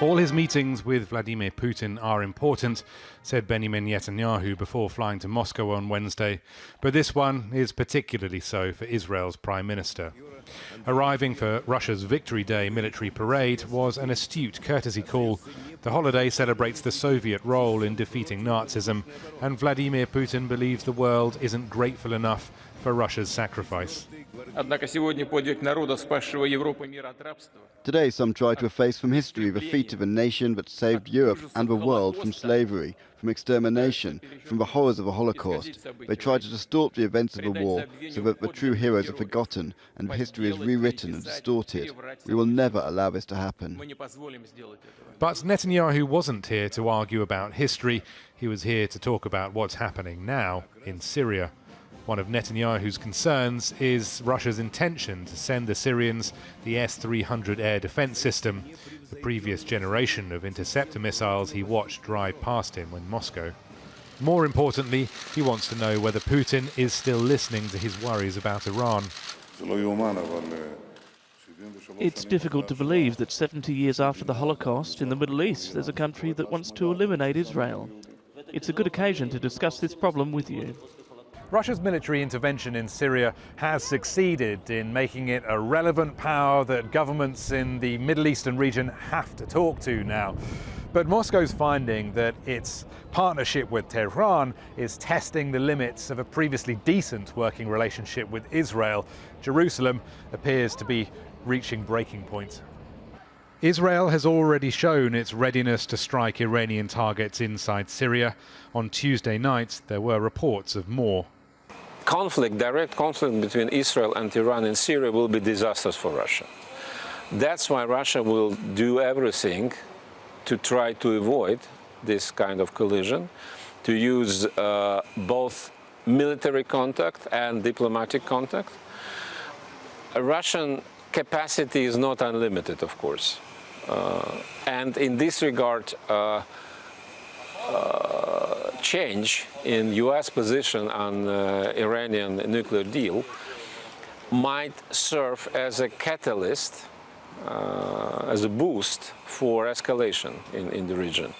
All his meetings with Vladimir Putin are important, said Benjamin Netanyahu before flying to Moscow on Wednesday, but this one is particularly so for Israel's Prime Minister. Arriving for Russia's Victory Day military parade was an astute courtesy call. The holiday celebrates the Soviet role in defeating Nazism, and Vladimir Putin believes the world isn't grateful enough for Russia's sacrifice. Today, some try to efface from history the feat of a nation that saved Europe and the world from slavery, from extermination, from the horrors of the Holocaust. They try to distort the events of the war so that the true heroes are forgotten and history is rewritten and distorted. We will never allow this to happen. But Netanyahu wasn't here to argue about history. He was here to talk about what's happening now in Syria. One of Netanyahu's concerns is Russia's intention to send the Syrians the S-300 air defense system, the previous generation of interceptor missiles he watched drive past him in Moscow. More importantly, he wants to know whether Putin is still listening to his worries about Iran. It's difficult to believe that 70 years after the Holocaust in the Middle East, there's a country that wants to eliminate Israel. It's a good occasion to discuss this problem with you. Russia's military intervention in Syria has succeeded in making it a relevant power that governments in the Middle Eastern region have to talk to now. But Moscow's finding that its partnership with Tehran is testing the limits of a previously decent working relationship with Israel. Jerusalem appears to be reaching breaking point. Israel has already shown its readiness to strike Iranian targets inside Syria. On Tuesday night, there were reports of more. Direct conflict between Israel and Iran in Syria will be disastrous for Russia. That's why Russia will do everything to try to avoid this kind of collision, to use both military contact and diplomatic contact. Russian capacity is not unlimited, of course. And in this regard, change in U.S. position on Iranian nuclear deal might serve as a catalyst, as a boost for escalation in the region.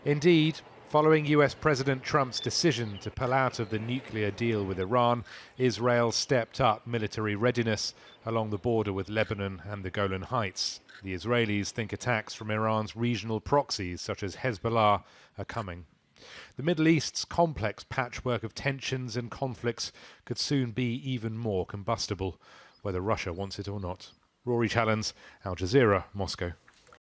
Indeed, following US President Trump's decision to pull out of the nuclear deal with Iran, Israel stepped up military readiness along the border with Lebanon and the Golan Heights. The Israelis think attacks from Iran's regional proxies, such as Hezbollah, are coming. The Middle East's complex patchwork of tensions and conflicts could soon be even more combustible, whether Russia wants it or not. Rory, Challands, Al Jazeera, Moscow.